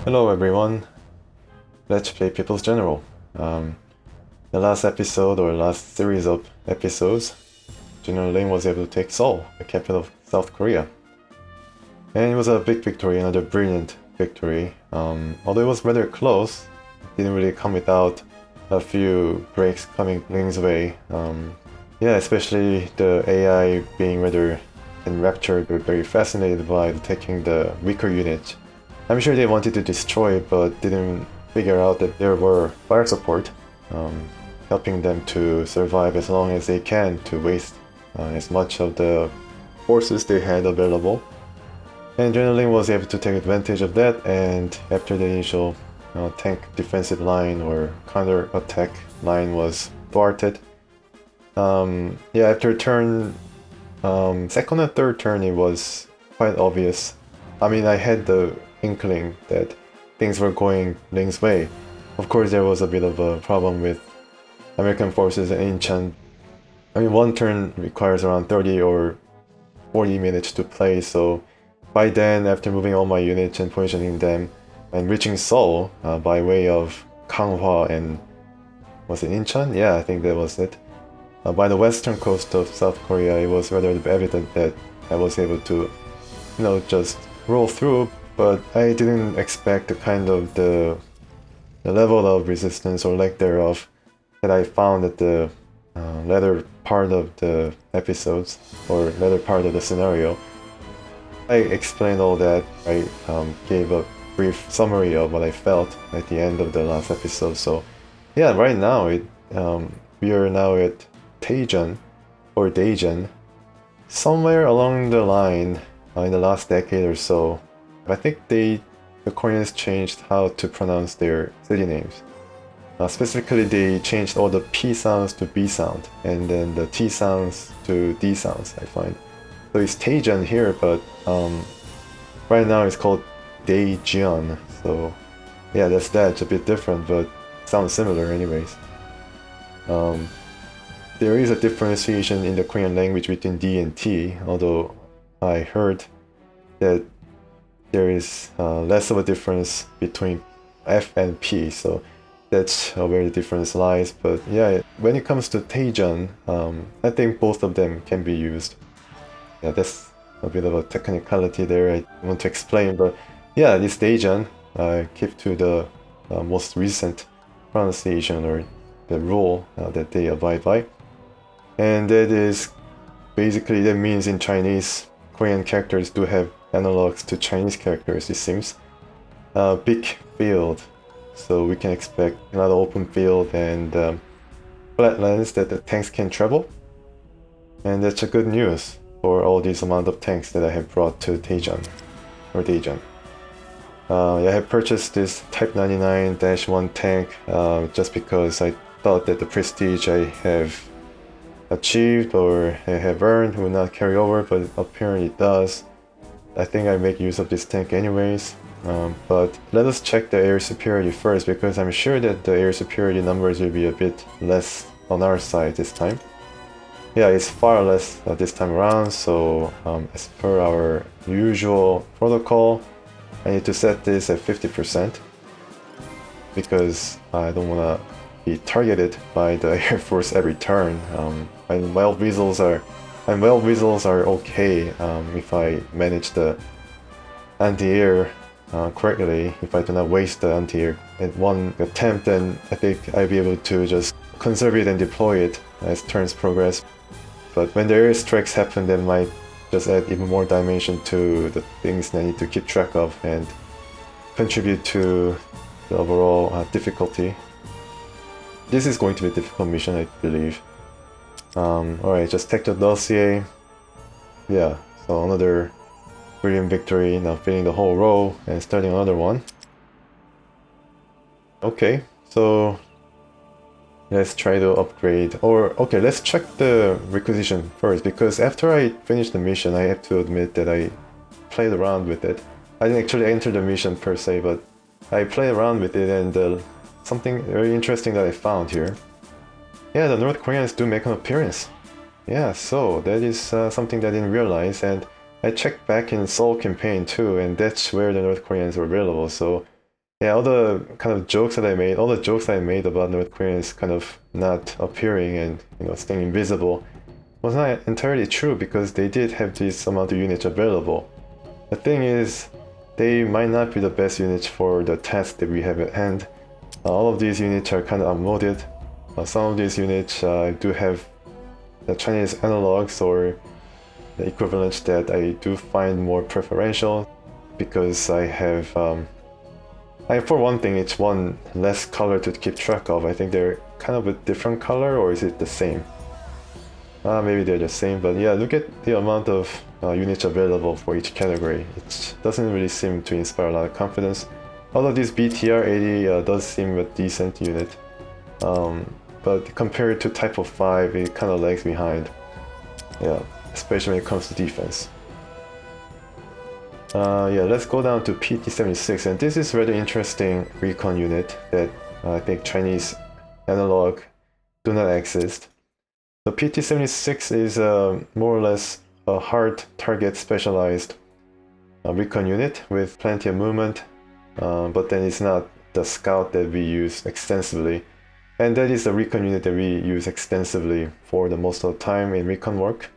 Hello everyone, let's play People's General. The last episode or last series of episodes, General Ling was able to take Seoul, the capital of South Korea. And it was a big victory, another brilliant victory. Although it was rather close, it didn't really come without a few breaks coming Ling's way. Yeah, especially the AI being rather enraptured or very fascinated by taking the weaker unit. I'm sure they wanted to destroy it, but didn't figure out that there were fire support, helping them to survive as long as they can, to waste as much of the forces they had available. And General Ling was able to take advantage of that, and after the initial tank defensive line or counter-attack line was thwarted, yeah, after turn, second and third turn, it was quite obvious. I mean, I had the inkling that things were going Ling's way. Of course, there was a bit of a problem with American forces in Incheon. I mean, one turn requires around 30 or 40 minutes to play, so by then, after moving all my units and positioning them, and reaching Seoul by way of Ganghwa and was it Incheon? Yeah, I think that was it. By the western coast of South Korea, it was rather evident that I was able to, just roll through. But I didn't expect the kind of the level of resistance or lack thereof that I found at the latter part of the episodes or latter part of the scenario. I explained all that. I gave a brief summary of what I felt at the end of the last episode. So yeah, right now we are now at Taejon or Daejeon, somewhere along the line in the last decade or so. I think the Koreans changed how to pronounce their city names. Specifically, they changed all the P sounds to B sound, and then the T sounds to D sounds, I find. So it's Taejeon here, but right now it's called Daejeon. So yeah, that's that. It's a bit different, but sounds similar anyways. There is a differentiation in the Korean language between D and T, although I heard that there is less of a difference between F and P, so that's where the difference lies. But yeah, when it comes to Taejon, I think both of them can be used. Yeah, that's a bit of a technicality there I want to explain, but yeah, this Daejeon, I keep to the most recent pronunciation or the rule that they abide by. And that is basically, that means in Chinese, Korean characters do have analogs to Chinese characters, it seems. Big field, so we can expect another open field and flat lands that the tanks can travel. And that's a good news for all these amount of tanks that I have brought to Taejon, or Daejeon. I have purchased this Type 99-1 tank just because I thought that the prestige I have achieved or I have earned will not carry over, but apparently it does. I think I make use of this tank anyways, but let us check the air superiority first, because I'm sure that the air superiority numbers will be a bit less on our side this time. Yeah, it's far less this time around, so as per our usual protocol, I need to set this at 50% because I don't want to be targeted by the Air Force every turn. And wild weasels are okay if I manage the anti-air correctly. If I do not waste the anti-air at one attempt, then I think I'll be able to just conserve it and deploy it as turns progress. But when the air strikes happen, that might just add even more dimension to the things I need to keep track of and contribute to the overall difficulty. This is going to be a difficult mission, I believe. Alright, just take the dossier. Yeah, so another brilliant victory, now filling the whole row and starting another one. Okay, so let's try to upgrade, or okay, let's check the requisition first, because after I finish the mission, I have to admit that I played around with it. I didn't actually enter the mission per se, but I played around with it, and something very interesting that I found here. Yeah, the North Koreans do make an appearance. Yeah, so that is something that I didn't realize, and I checked back in Seoul campaign too, and that's where the North Koreans were available, so yeah, all the kind of jokes that I made, all the jokes I made about North Koreans kind of not appearing and, you know, staying invisible was not entirely true, because they did have this amount of units available. The thing is, they might not be the best units for the task that we have at hand. All of these units are kind of outmoded. Some of these units do have the Chinese analogs or the equivalents that I do find more preferential, because I have, for one thing, it's one less color to keep track of. I think they're kind of a different color, or is it the same? Maybe they're the same, but yeah, look at the amount of units available for each category. It doesn't really seem to inspire a lot of confidence. Although this BTR-80 does seem a decent unit, but compared to Type of 5, it kind of lags behind. Yeah, especially when it comes to defense. Yeah, let's go down to PT-76, and this is a rather interesting recon unit that I think Chinese analog do not exist. So PT-76 is more or less a hard target specialized recon unit with plenty of movement, but then it's not the scout that we use extensively. And that is the recon unit that we use extensively for the most of the time in recon work.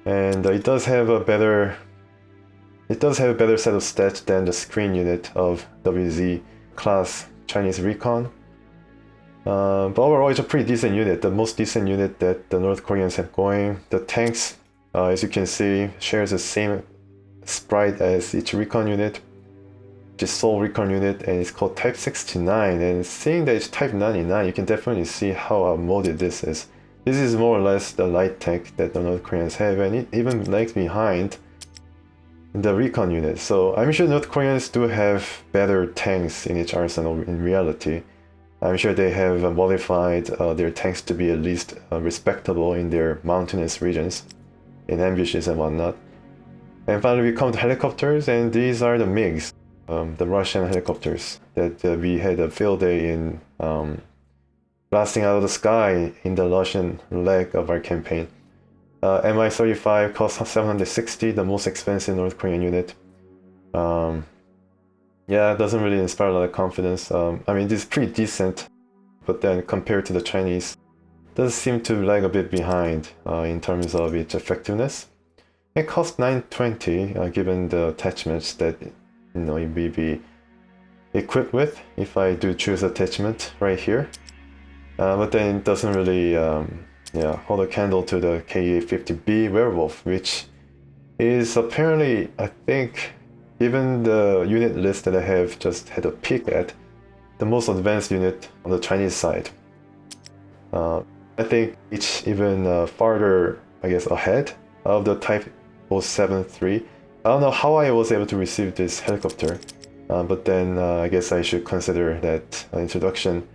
And it does have a better set of stats than the screen unit of WZ class Chinese recon. But overall, it's a pretty decent unit, the most decent unit that the North Koreans have going. The tanks, as you can see, shares the same sprite as each recon unit, which is Seoul recon unit, and it's called Type 69. And seeing that it's Type 99, you can definitely see how outmoded this is. This is more or less the light tank that the North Koreans have, and it even lags behind the recon unit. So I'm sure North Koreans do have better tanks in each arsenal in reality. I'm sure they have modified their tanks to be at least respectable in their mountainous regions, in ambushes and whatnot. And finally we come to helicopters, and these are the MiGs, the Russian helicopters that we had a field day in blasting out of the sky in the Russian leg of our campaign. Mi-35 costs 760, the most expensive North Korean unit. Yeah, it doesn't really inspire a lot of confidence. I mean, this is pretty decent, but then compared to the Chinese, it does seem to lag a bit behind in terms of its effectiveness. It costs 920, given the attachments that it will be equipped with if I do choose attachment right here. But then it doesn't really hold a candle to the KA-50B Werewolf, which is apparently, I think, given the unit list that I have just had a peek at, the most advanced unit on the Chinese side. I think it's even farther, I guess, ahead of the Type 073. I don't know how I was able to receive this helicopter, but then I guess I should consider that introduction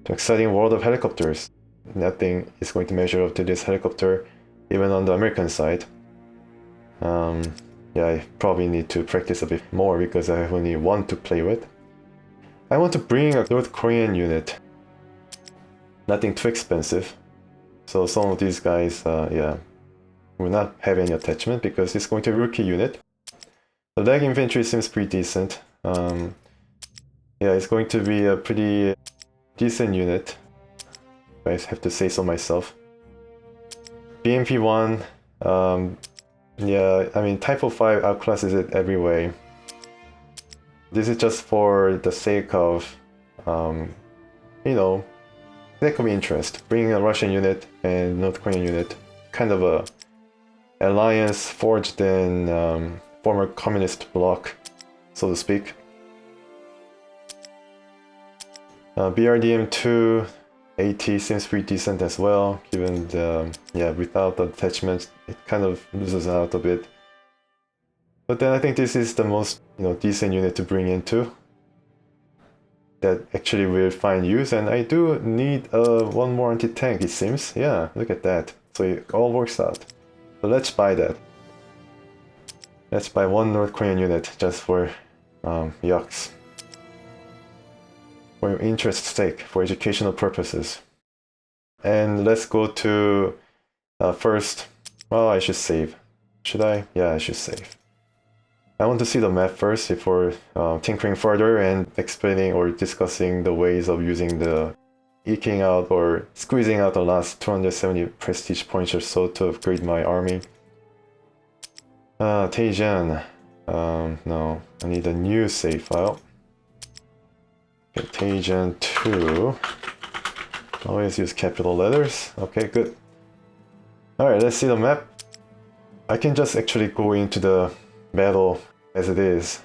to exciting world of helicopters. Nothing is going to measure up to this helicopter, even on the American side. Yeah, I probably need to practice a bit more because I have only one to play with. I want to bring a North Korean unit. Nothing too expensive. So some of these guys, yeah, will not have any attachment because it's going to be a rookie unit. The leg infantry seems pretty decent. Yeah, it's going to be a pretty decent unit, I have to say so myself. BMP-1, yeah, I mean, Type 5 outclasses it every way. This is just for the sake of, you know, sake of interest. Bringing a Russian unit and North Korean unit, kind of a alliance forged in former communist bloc, so to speak. BRDM-2 AT seems pretty decent as well, given the, yeah, without the attachment, it kind of loses out a bit. But then I think this is the most, you know, decent unit to bring into that actually will find use, and I do need one more anti-tank, it seems. Yeah, look at that. So it all works out. So let's buy that. Let's buy one North Korean unit just for yucks. For interest's sake, for educational purposes. And let's go to first. Well, I should save. Should I? Yeah, I should save. I want to see the map first before tinkering further and explaining or discussing the ways of using the eking out or squeezing out the last 270 prestige points or so to upgrade my army. Taejon. No, I need a new save file. Okay, Taejon 2. Always use capital letters. Okay, good. Alright, let's see the map. I can just actually go into the battle as it is.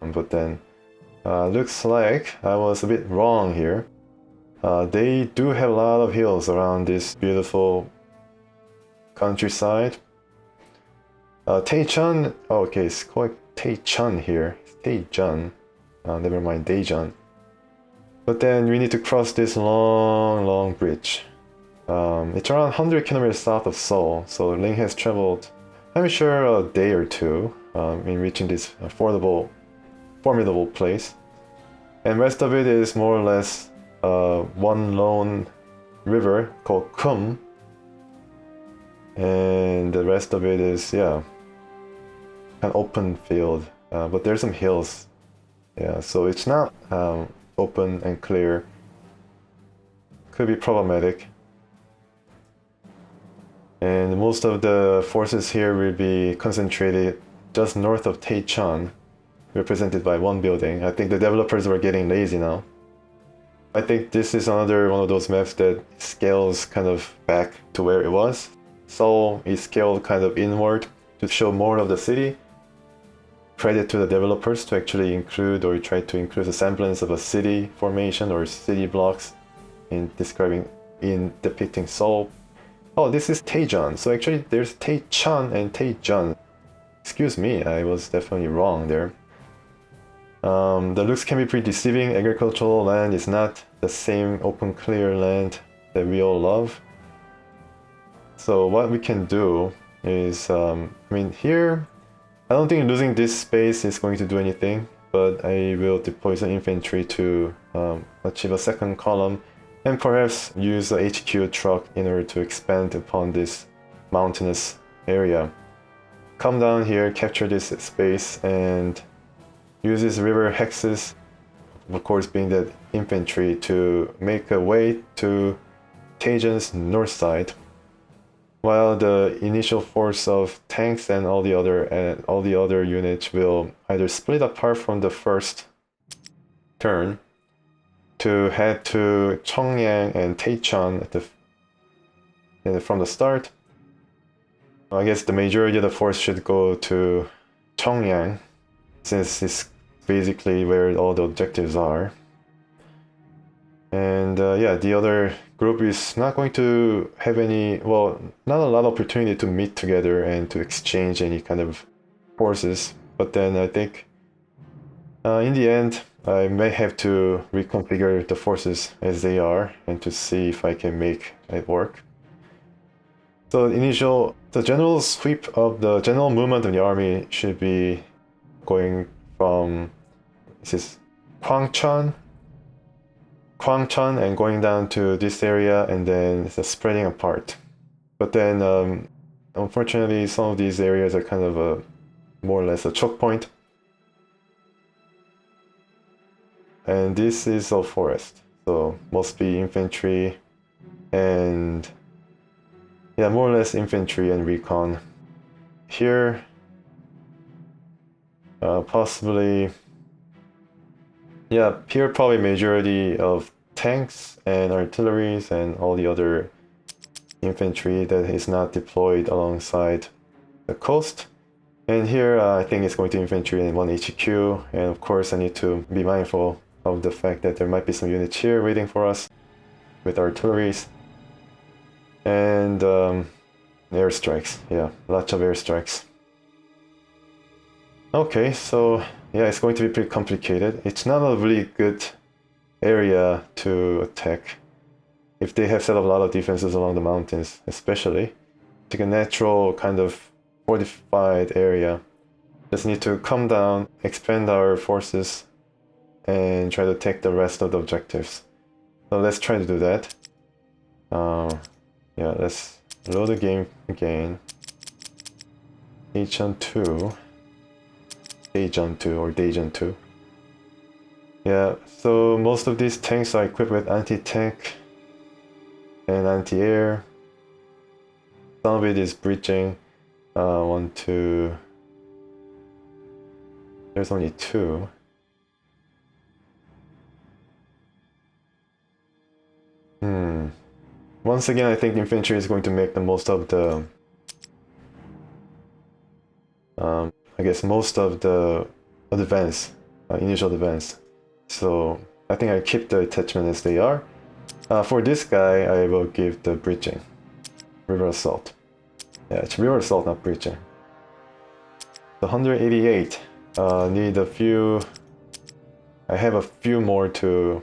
But then, looks like I was a bit wrong here. They do have a lot of hills around this beautiful countryside. Taechon, oh, okay, it's called Taechon here. It's Taejon. Never mind, Daejeon. But then we need to cross this long bridge. It's around 100 kilometers south of Seoul, so Ling has traveled, I'm sure, a day or two in reaching this formidable place. And rest of it is more or less one lone river called Kum. And the rest of it is, yeah, an open field. But there's some hills. Yeah, so it's not open and clear. Could be problematic. And most of the forces here will be concentrated just north of Taechon, represented by one building. I think the developers were getting lazy now. I think this is another one of those maps that scales kind of back to where it was. Seoul is scaled kind of inward to show more of the city. Credit to the developers to actually include or try to include a semblance of a city formation or city blocks in depicting Seoul. Oh, this is Taejon. So actually there's Taechon and Taejon. Excuse me, I was definitely wrong there. The looks can be pretty deceiving. Agricultural land is not the same open clear land that we all love. So what we can do is, I mean here, I don't think losing this space is going to do anything, but I will deploy some infantry to achieve a second column and perhaps use the HQ truck in order to expand upon this mountainous area. Come down here, capture this space, and use these river hexes, of course being that infantry, to make a way to Taejon's north side, while the initial force of tanks and all the other units will either split apart from the first turn to head to Cheongyang and Taechon from the start. I guess the majority of the force should go to Cheongyang, since it's basically where all the objectives are. And yeah, the other group is not going to have any, well, not a lot of opportunity to meet together and to exchange any kind of forces. But then I think in the end, I may have to reconfigure the forces as they are and to see if I can make it work. So the general sweep of the general movement of the army should be going from, this is Kwangchon and going down to this area, and then it's spreading apart. But then unfortunately some of these areas are kind of more or less a choke point. And this is a forest, so must be infantry and, yeah, more or less infantry and recon. Here, possibly, yeah, here probably majority of tanks and artilleries and all the other infantry that is not deployed alongside the coast. And here I think it's going to infantry and one HQ, and of course I need to be mindful of the fact that there might be some units here waiting for us with artilleries. And airstrikes, yeah, lots of airstrikes. Okay, so yeah, it's going to be pretty complicated. It's not a really good area to attack if they have set up a lot of defenses along the mountains, especially. It's like a natural kind of fortified area. Just need to come down, expand our forces, and try to take the rest of the objectives. So let's try to do that. Yeah, let's load the game again. Daech'on 2. Daejeon 2 or Daejeon 2. Yeah, so most of these tanks are equipped with anti-tank and anti-air. Some of it is breaching. 1, 2. There's only 2. Once again, I think infantry is going to make the most of the I guess most of the advance, initial advance. So I think I keep the attachment as they are. For this guy, I will give the breaching. River assault. Yeah, it's river assault, not breaching. The 188. Need a few. I have a few more to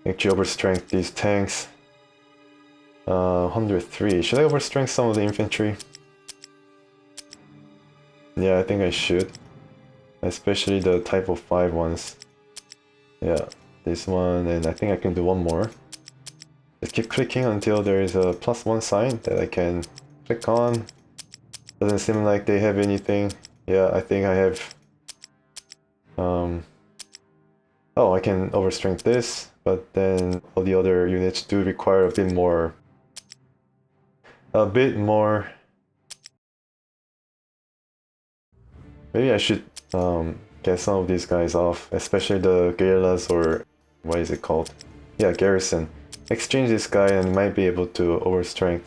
actually overstrength these tanks. 103. Should I overstrength some of the infantry? Yeah, I think I should. Especially the type of 5 ones. Yeah, this one, and I think I can do one more. Just keep clicking until there is a +1 sign that I can click on. Doesn't seem like they have anything. Yeah, I think I have... Oh, I can overstrength this, but then all the other units do require a bit more... Maybe I should get some of these guys off, especially the guerrillas, or what is it called? Yeah, garrison. Exchange this guy and might be able to overstrength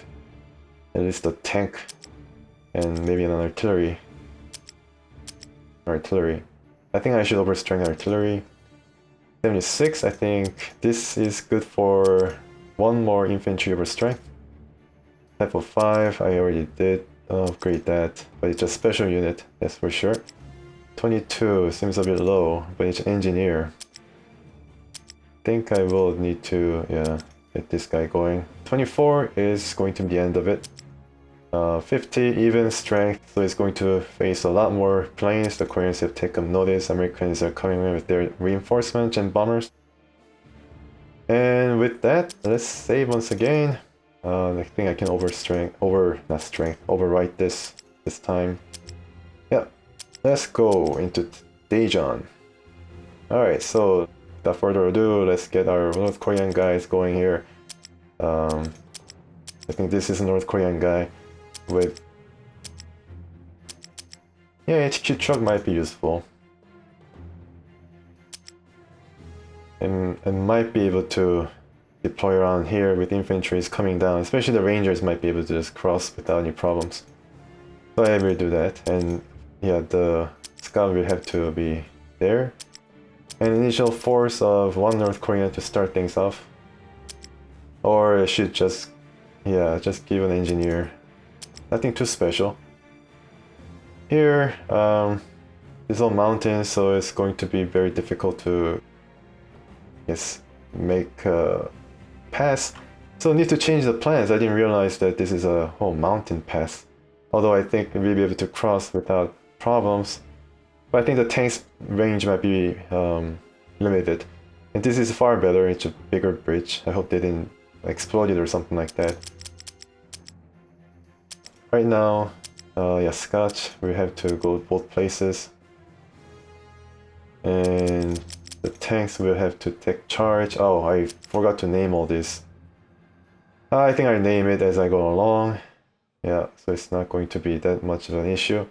at least a tank and maybe an artillery. I think I should overstrength artillery. 76, I think this is good for one more infantry overstrength. Type of 5, I already did upgrade that, but it's a special unit, that's for sure. 22 seems a bit low, but it's engineer. I think I will need to, yeah, get this guy going. 24 is going to be the end of it. 50 even strength, so it's going to face a lot more planes. The Koreans have taken notice. Americans are coming in with their reinforcements and bombers. And with that, let's save once again. I think I can overwrite this time. Yeah, let's go into Daejeon. Alright, so without further ado, let's get our North Korean guys going here. I think this is a North Korean guy with... Yeah, HQ truck might be useful. And might be able to deploy around here with infantries coming down, especially the rangers might be able to just cross without any problems. So I will do that, and yeah, the scout will have to be there. An initial force of 1 North Korean to start things off. Or I should just, yeah, just give an engineer. Nothing too special. Here, it's all mountains, so it's going to be very difficult to, yes, make a pass. So I need to change the plans. I didn't realize that this is a whole mountain pass. Although I think we'll be able to cross without problems. But I think the tank's range might be limited. And this is far better, it's a bigger bridge. I hope they didn't explode it or something like that. Right now, yeah, Scotch, we have to go both places. And the tanks will have to take charge. Oh, I forgot to name all this. I think I name it as I go along. Yeah, so it's not going to be that much of an issue.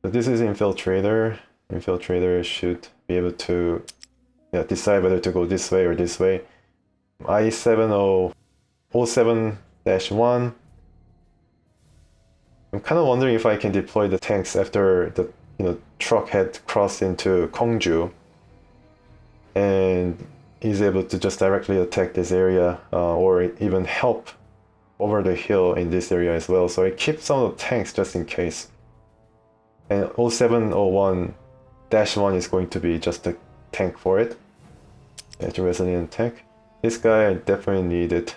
But this is Infiltrator. Infiltrator should be able to, yeah, decide whether to go this way or this way. I-7007-1. I'm kind of wondering if I can deploy the tanks after the truck had crossed into Kongju and is able to just directly attack this area, or even help over the hill in this area as well. So I keep some of the tanks just in case. And 0701-1 is going to be just a tank for it. It's a resilient tank. This guy I definitely need it.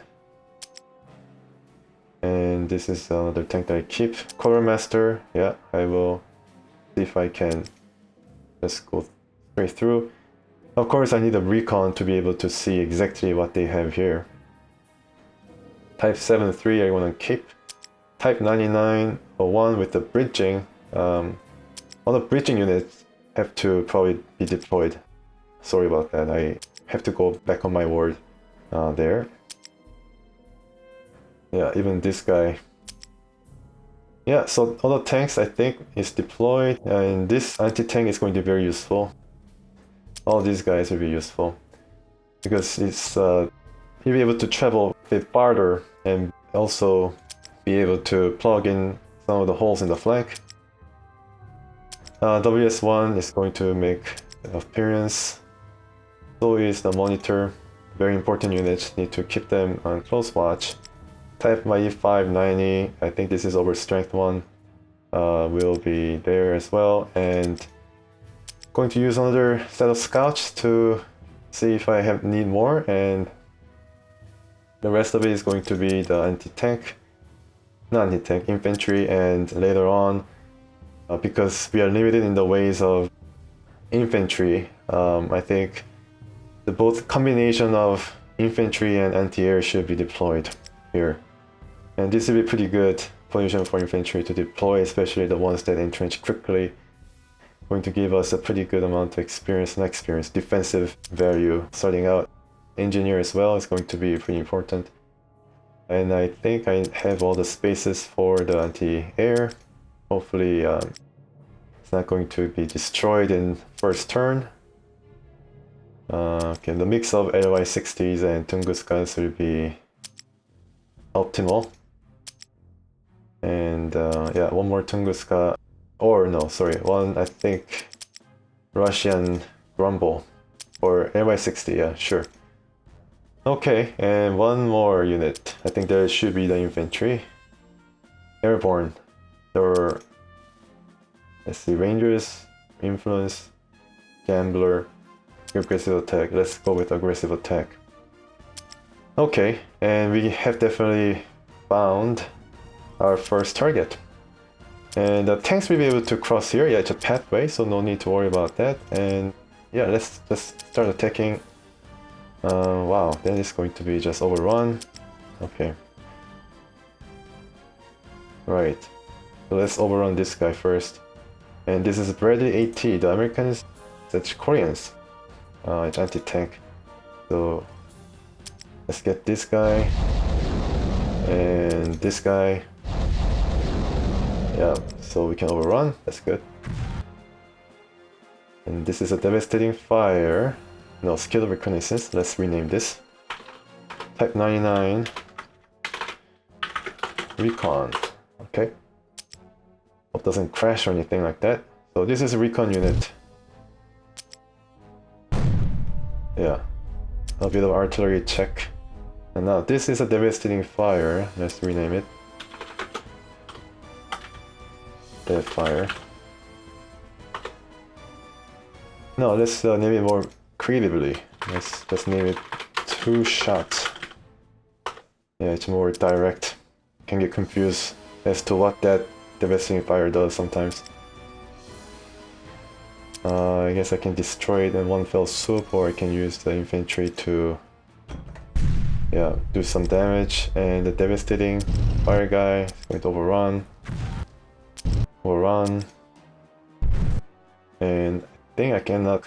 And this is another tank that I keep. Quartermaster, yeah, I will see if I can just go straight through. Of course, I need a Recon to be able to see exactly what they have here. Type 73 I want to keep. Type 9901 with the bridging. All the breaching units have to probably be deployed. Sorry about that, I have to go back on my word there. Yeah, even this guy. Yeah, so all the tanks I think is deployed, and this anti-tank is going to be very useful. All these guys will be useful because it's you'll be able to travel a bit farther and also be able to plug in some of the holes in the flank. WS1 is going to make an appearance. So is the monitor. Very important units, need to keep them on close watch. Type my E590, I think this is over strength 1, will be there as well. And going to use another set of scouts to see if I need more, and the rest of it is going to be the anti-tank, not anti-tank, infantry, and later on, because we are limited in the ways of infantry, I think the both combination of infantry and anti-air should be deployed here. And this will be pretty good position for infantry to deploy, especially the ones that entrench quickly. Going to give us a pretty good amount of experience, defensive value starting out. Engineer as well is going to be pretty important. And I think I have all the spaces for the anti-air. Hopefully it's not going to be destroyed in first turn. Okay, the mix of LY60s and Tunguskas will be optimal. And yeah, one more Tunguska, or no, sorry, one I think Russian Grumble, or LY60, yeah, sure. Okay, and one more unit. I think there should be the infantry. Airborne, or let's see, Rangers, Influence, Gambler, aggressive attack. Let's go with aggressive attack. Okay, and we have definitely found our first target. And the tanks will be able to cross here. Yeah, it's a pathway, so no need to worry about that. And yeah, let's just start attacking. Wow, then it's going to be just overrun. Okay. Right. So let's overrun this guy first. And this is Bradley AT. The Americans, that's Koreans. It's anti-tank. So let's get this guy and this guy. Yeah, so we can overrun. That's good. And this is a devastating fire. No, skill of reconnaissance. Let's rename this. Type 99. Recon. Okay. Hope doesn't crash or anything like that. So this is a recon unit. Yeah. A bit of artillery check. And now this is a devastating fire. Let's rename it. Dead fire. No, let's name it more creatively. Let's name it two shots. Yeah, it's more direct. Can get confused as to what that devastating fire does sometimes. I guess I can destroy it in one fell swoop, or I can use the infantry to do some damage. And the devastating fire guy is going to overrun. And I think I cannot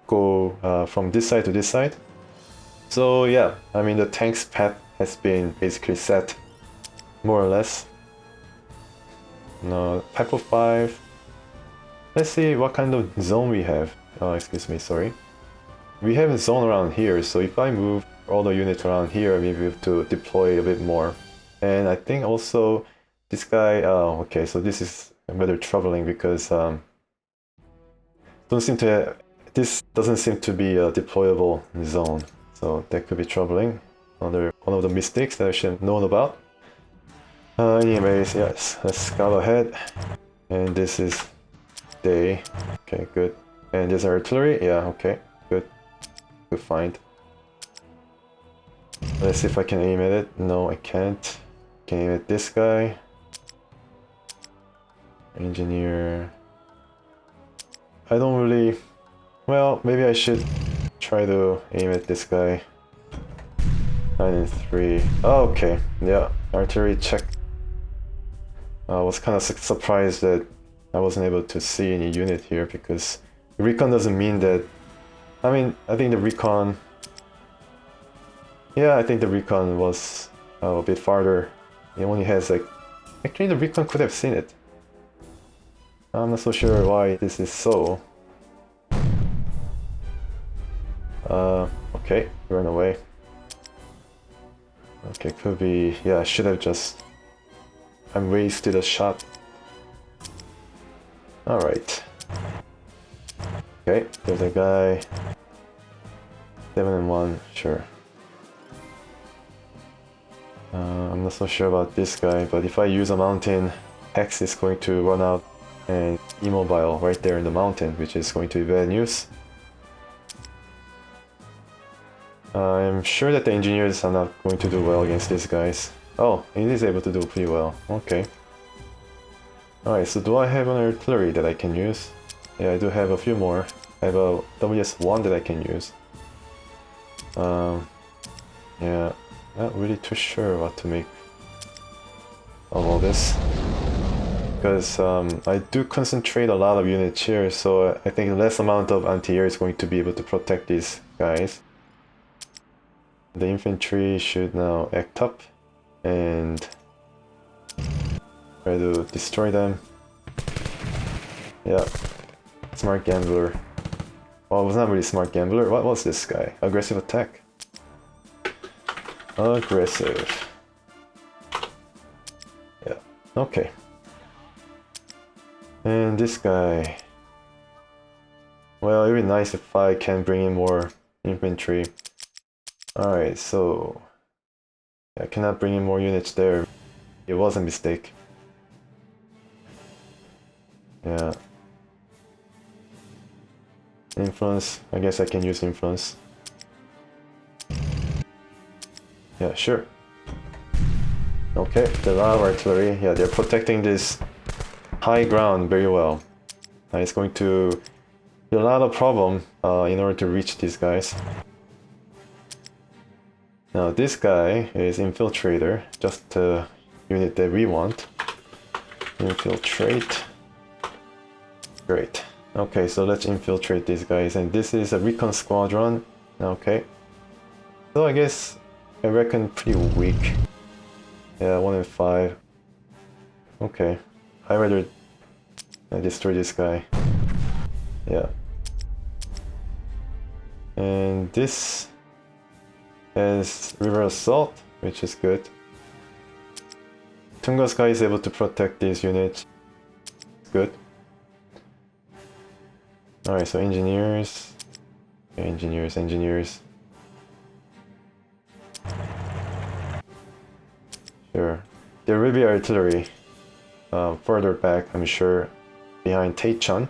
go from this side to this side. So yeah, I mean the tank's path has been basically set, more or less. Now, type of 5. Let's see what kind of zone we have. Oh, excuse me, sorry. We have a zone around here, so if I move all the units around here, maybe we have to deploy a bit more. And I think also this guy, okay, so this is rather troubling because this doesn't seem to be a deployable zone. So that could be troubling. Another one of the mistakes that I should have known about. Anyways, yes, let's go ahead. And this is day. Okay, good. And there's artillery. Yeah, okay, good. Good find. Let's see if I can aim at it. No, I can't. Can aim at this guy. Engineer. I don't really... Well, maybe I should try to aim at this guy. 9 and 3. Oh, okay. Yeah, artillery check. I was kind of surprised that I wasn't able to see any unit here because Recon doesn't mean that. I mean, I think the Recon. Yeah, I think the Recon was a bit farther. It only has like. Actually, the Recon could have seen it. I'm not so sure why this is so. Okay, run away. Okay, could be. Yeah, I should have just. I wasted a shot. Alright. Okay, there's a guy. 7 and 1, sure. I'm not so sure about this guy, but if I use a mountain, Hex is going to run out and immobile right there in the mountain, which is going to be bad news. I'm sure that the engineers are not going to do well against these guys. Oh, he is able to do pretty well. Okay. Alright, so do I have an artillery that I can use? Yeah, I do have a few more. I have a WS-1 that I can use. Yeah, not really too sure what to make of all this. Because I do concentrate a lot of units here, so I think less amount of anti-air is going to be able to protect these guys. The infantry should now act up and try to destroy them. Yeah, smart gambler. Well, it was not really smart gambler. What was this guy? Aggressive attack. Aggressive. Yeah, okay. And this guy. Well, it would be nice if I can bring in more infantry. Alright, so I cannot bring in more units there. It was a mistake. Yeah. Influence. I guess I can use influence. Yeah, sure. Okay, the lot of artillery. Yeah, they're protecting this high ground very well. It's going to be a lot of problem in order to reach these guys. Now this guy is infiltrator, just the unit that we want. Infiltrate. Great. Okay, so let's infiltrate these guys, and this is a Recon squadron. Okay. So I guess I reckon pretty weak. Yeah, 1 in 5. Okay. I'd rather destroy this guy. Yeah. And this has river assault, which is good. Tunga's guy is able to protect these units. Good. Alright, so engineers. Okay, engineers. Sure. There will be artillery further back, I'm sure, behind Taech'on.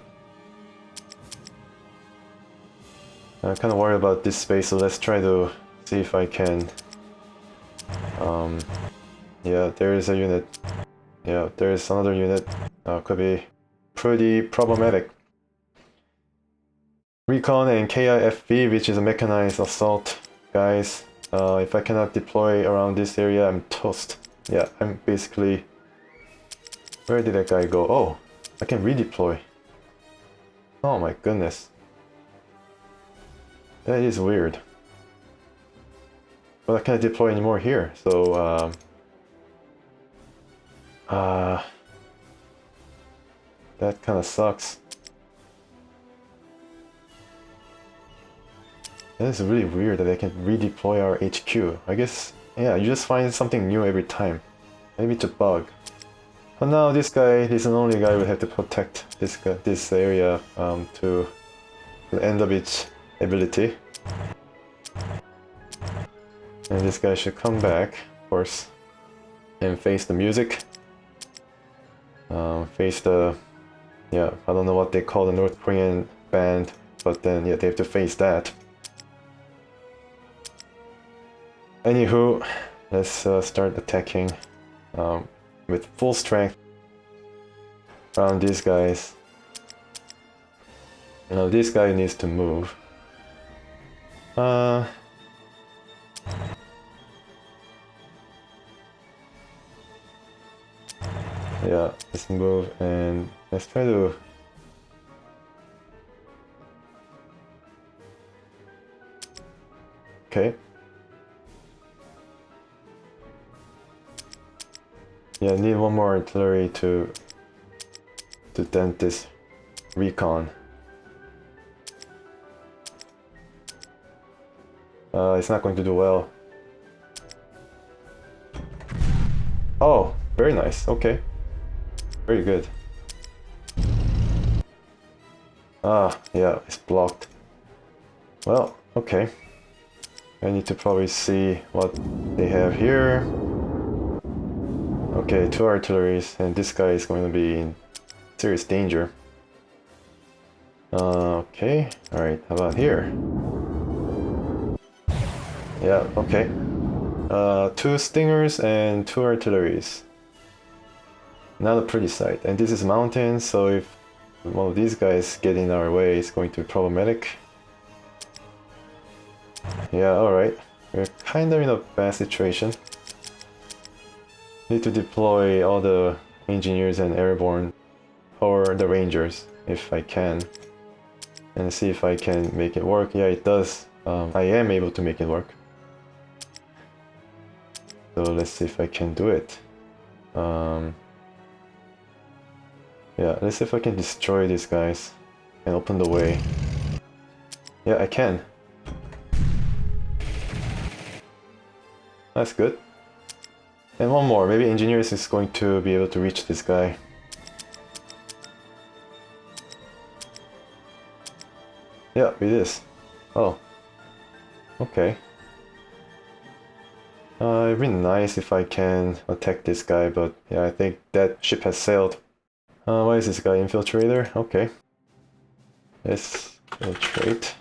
I'm kind of worried about this space, so let's try to see if I can. Yeah, there is a unit. Yeah, there is another unit. Could be pretty problematic. Recon and KIFB, which is a mechanized assault, guys. If I cannot deploy around this area, I'm toast. Yeah, I'm basically... Where did that guy go? Oh, I can redeploy. Oh my goodness. That is weird. But I can't deploy anymore here, so... that kind of sucks. That is really weird that I can redeploy our HQ. I guess, yeah, you just find something new every time. Maybe it's a bug. But now this guy, he's the only guy who have to protect this area to the end of its ability. And this guy should come back, of course, and face the music. Face the, yeah, I don't know what they call the North Korean band, but then yeah, they have to face that. Anywho, let's start attacking with full strength around these guys. Now this guy needs to move. Yeah, let's move, and Let's try to... Okay. Yeah, I need one more artillery to dent this Recon. It's not going to do well. Oh, very nice. Okay. Very good. Ah, yeah, it's blocked. Well, okay. I need to probably see what they have here. Okay, 2 artilleries, and this guy is going to be in serious danger. Okay, alright, how about here? Yeah, okay. 2 stingers and 2 artilleries. Not a pretty sight. And this is mountain, so if one of these guys get in our way, it's going to be problematic. Yeah, alright. We're kind of in a bad situation. Need to deploy all the engineers and airborne, or the rangers, if I can. And see if I can make it work. Yeah, it does. I am able to make it work. So let's see if I can do it. Yeah, let's see if I can destroy these guys and open the way. Yeah, I can. That's good. And one more, maybe engineers is going to be able to reach this guy. Yeah, it is. Oh. Okay. It'd be nice if I can attack this guy, but yeah, I think that ship has sailed. Why is this guy infiltrator? Okay. Let's infiltrate.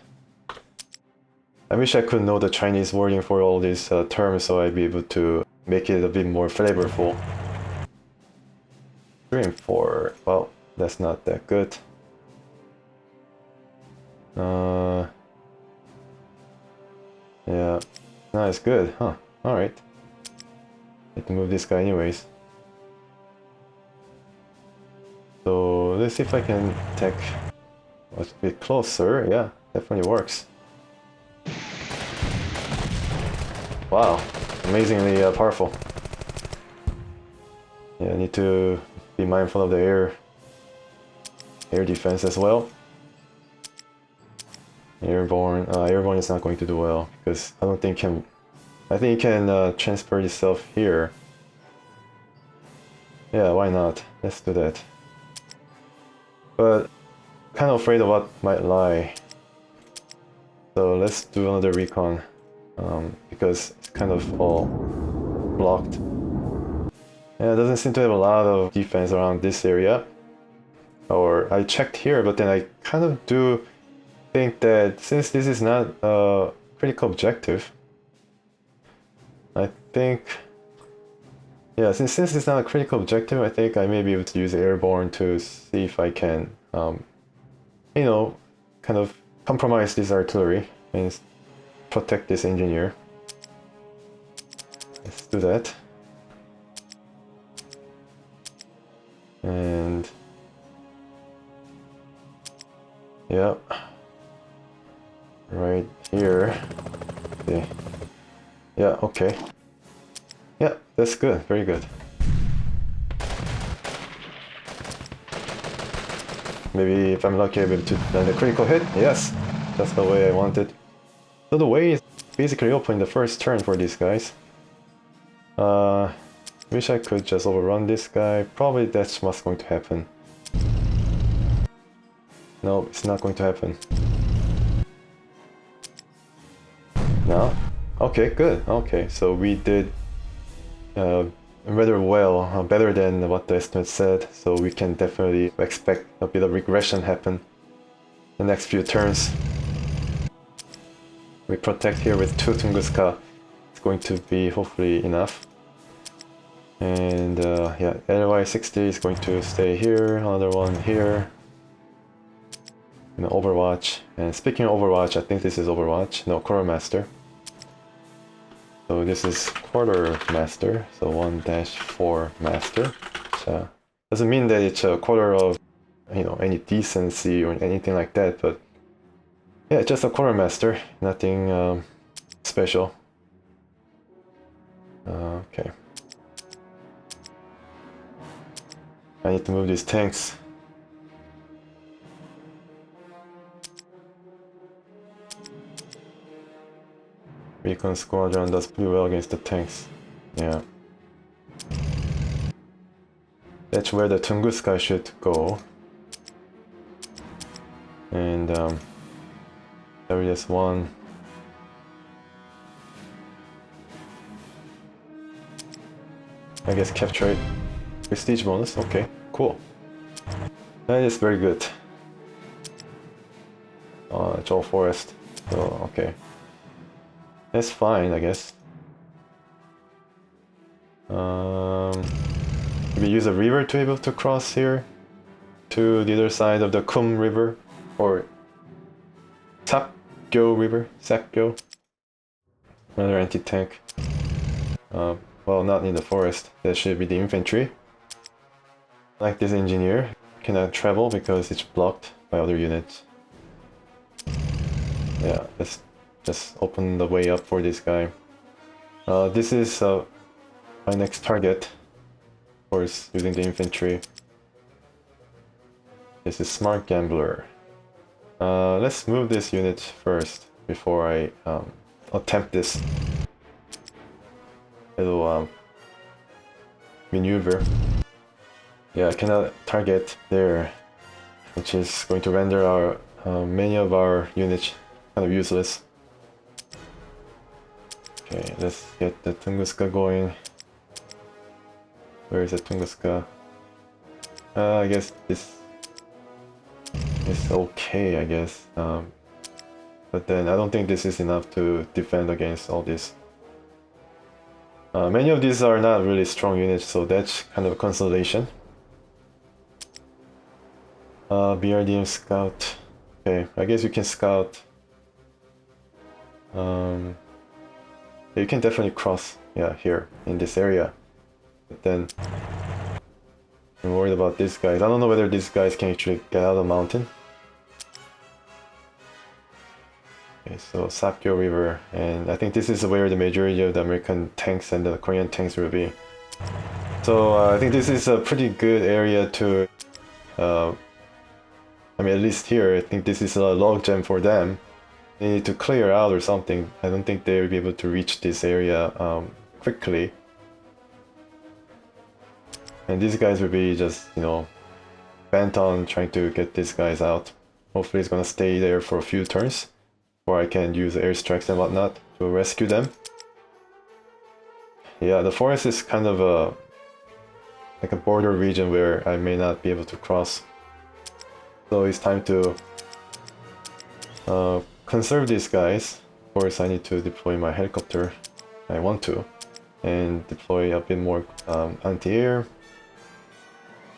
I wish I could know the Chinese wording for all these terms so I'd be able to make it a bit more flavorful. 3 and 4. Well, that's not that good. Yeah. No, it's good, huh? Alright. Need to move this guy anyways. So let's see if I can attack a bit closer. Yeah, definitely works. Wow, amazingly powerful. Yeah, I need to be mindful of the air defense as well. Airborne is not going to do well because I don't think I think it can transport itself here. Yeah, why not? Let's do that. But kind of afraid of what might lie. So let's do another recon because it's kind of all blocked. Yeah, it doesn't seem to have a lot of defense around this area. Or I checked here, but then I kind of do think that since this is not a critical objective, I think, yeah, since it's not a critical objective, I think I may be able to use airborne to see if I can, you know, kind of compromise this artillery and protect this engineer. Let's do that. And yeah, right here. Okay. Yeah, okay. Yeah, that's good. Very good. Maybe if I'm lucky, I'll be able to land a critical hit. Yes, that's the way I want it. So the way is basically open the first turn for these guys. Wish I could just overrun this guy. Probably that's what's going to happen. No, it's not going to happen. No? Okay, good. Okay, so we did rather well, better than what the estimate said, so we can definitely expect a bit of regression happen the next few turns. We protect here with 2 Tunguska. It's going to be hopefully enough. And yeah, LY60 is going to stay here, another one here. And Overwatch. And speaking of Overwatch, I think this is Overwatch. No, Quartermaster. So this is Quartermaster, so 1-4 Master. So doesn't mean that it's a quarter of you know, any decency or anything like that, but yeah, just a quartermaster, nothing special. Okay. I need to move these tanks. Recon squadron does pretty well against the tanks. Yeah. That's where the Tunguska should go. And there is one. I guess capture it. Prestige bonus, okay, cool. That is very good. It's all forest, so okay. That's fine, I guess. We use a river to be able to cross here to the other side of the Kum River, or Sapgyo River, Sapgyo. Another anti-tank. Well, not in the forest. That should be the infantry. Like this engineer, cannot travel because it's blocked by other units. Yeah, let's just open the way up for this guy. This is my next target. Of course, using the infantry. This is Smart Gambler. Let's move this unit first before I attempt this little maneuver. Yeah, I cannot target there, which is going to render our many of our units kind of useless. Okay, let's get the Tunguska going. Where is the Tunguska? I guess this is okay, I guess. But then I don't think this is enough to defend against all this. Many of these are not really strong units, so that's kind of a consolation. BRDM scout. Okay, I guess you can scout. You can definitely cross, yeah, here in this area. But then I'm worried about these guys. I don't know whether these guys can actually get out of the mountain. Okay, so Sapgyo River, and I think this is where the majority of the American tanks and the Korean tanks will be. So I think this is a pretty good area to, I mean, at least here, I think this is a log jam for them. They need to clear out or something. I don't think they will be able to reach this area quickly. And these guys will be just, you know, bent on trying to get these guys out. Hopefully it's gonna stay there for a few turns, or I can use airstrikes and whatnot to rescue them. Yeah, the forest is kind of like a border region where I may not be able to cross. So it's time to conserve these guys. Of course, I need to deploy my helicopter. I want to. And deploy a bit more anti-air.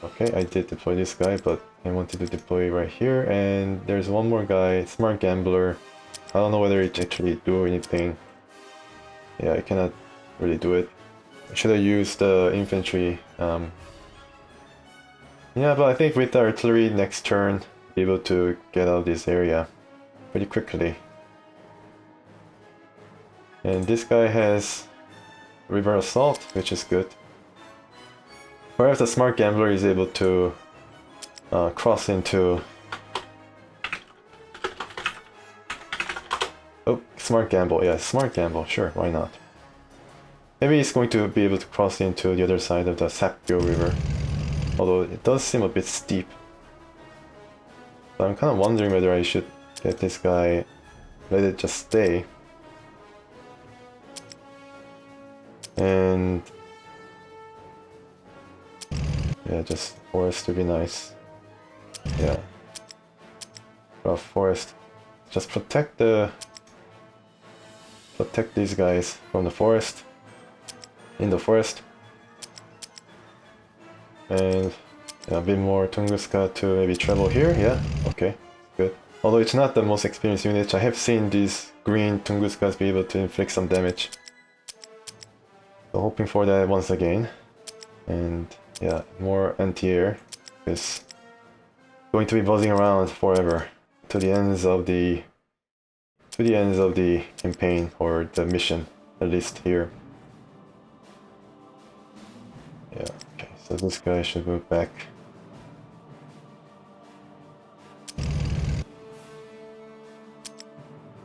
Okay, I did deploy this guy, but I wanted to deploy right here. And there's one more guy, Smart Gambler. I don't know whether it actually do anything. Yeah, I cannot really do it. I should have used the infantry. Yeah, but I think with the artillery next turn, be able to get out of this area pretty quickly. And this guy has river assault, which is good. Perhaps the Smart Gambler is able to cross into... Oh, Smart Gamble, yeah, Smart Gamble, sure, why not? Maybe he's going to be able to cross into the other side of the Sapgyo River. Although it does seem a bit steep. So I'm kind of wondering whether I should get this guy, let it just stay. And yeah, just forest to be nice. Yeah. Rough forest. Just protect these guys from the forest. In the forest. And yeah, a bit more Tunguska to maybe travel here. Yeah, okay, good. Although it's not the most experienced unit, I have seen these green Tunguskas be able to inflict some damage. So hoping for that once again. And yeah, more anti-air. Because going to be buzzing around forever to the ends of the campaign or the mission, at least here. Yeah, okay, so this guy should move back.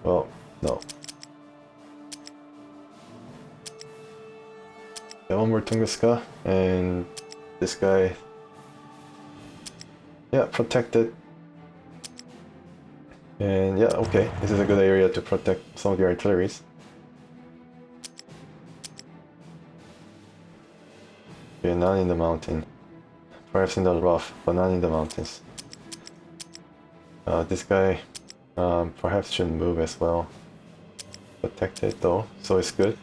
Well, no. Yeah, one more Tunguska, and this guy, yeah, protected. And yeah, okay, this is a good area to protect some of the artilleries. Okay, none in the mountain. Perhaps in the rough, but not in the mountains. This guy perhaps shouldn't move as well. Protected though, so it's good.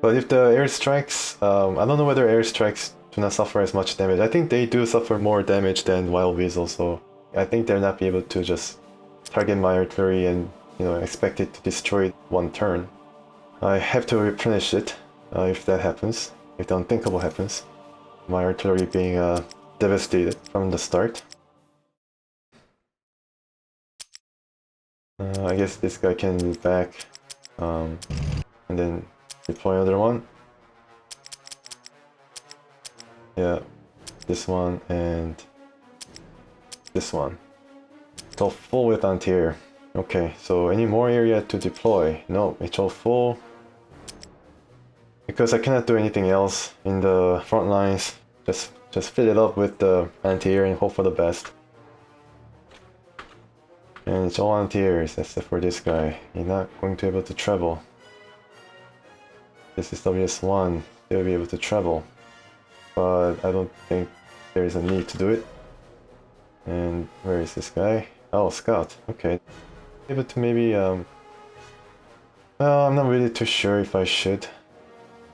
But if the airstrikes, I don't know whether airstrikes do not suffer as much damage. I think they do suffer more damage than Wild Weasel, so I think they'll not be able to just target my artillery and, you know, expect it to destroy it one turn. I have to replenish it if that happens, if the unthinkable happens. My artillery being devastated from the start. I guess this guy can move back and then deploy another one. Yeah, this one and this one. It's all full with anti-air. Okay, so any more area to deploy? No, it's all full. Because I cannot do anything else in the front lines. Just fill it up with the anti-air and hope for the best. And it's all anti-airs except for this guy. He's not going to be able to travel. This is WS1, they'll be able to travel. But I don't think there is a need to do it. And where is this guy? Oh, scout, okay. Able to maybe, well, I'm not really too sure if I should.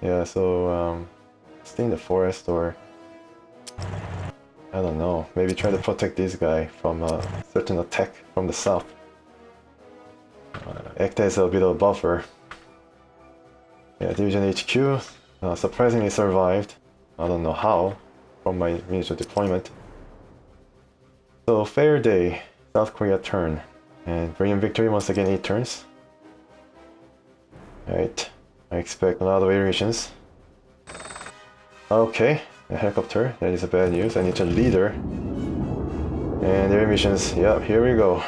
Yeah, so, stay in the forest or... I don't know, maybe try to protect this guy from a certain attack from the south. Act as a bit of a buffer. Yeah, Division HQ surprisingly survived. I don't know how, from my initial deployment. So, fair day, South Korea turn. And brilliant victory once again, 8 turns. Alright, I expect a lot of variations. Okay, a helicopter, that is a bad news. I need a leader. And air missions, yep, here we go.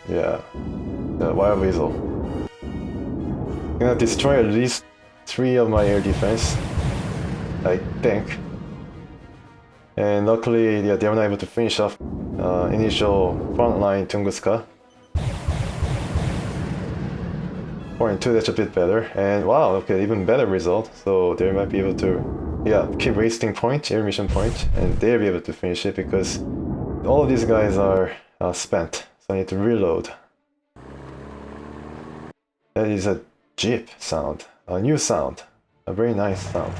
Yeah, the Wild Weasel. I'm gonna destroy at least 3 of my air defense, I think. And luckily, yeah, they were not able to finish off initial frontline Tunguska. 4 and 2, that's a bit better. And wow, okay, even better result. So they might be able to, yeah, keep wasting point, air mission point, and they'll be able to finish it because all of these guys are spent. So I need to reload. That is a jeep sound, a new sound, a very nice sound.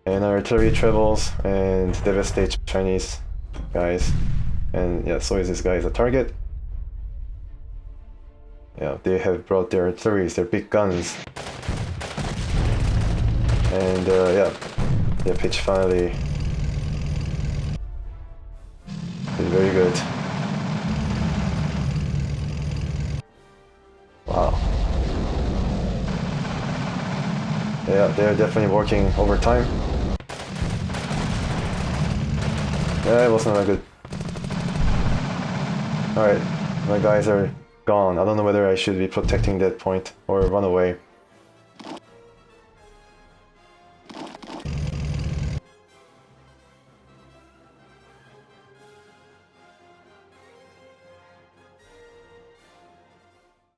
And artillery travels and devastates Chinese guys. And yeah, so is this guy as a target. Yeah, they have brought their artilleries, their big guns. And yeah, pitch finally is very good. Wow. Yeah, they're definitely working overtime. Yeah, it was not good. Alright, my guys are gone. I don't know whether I should be protecting that point or run away.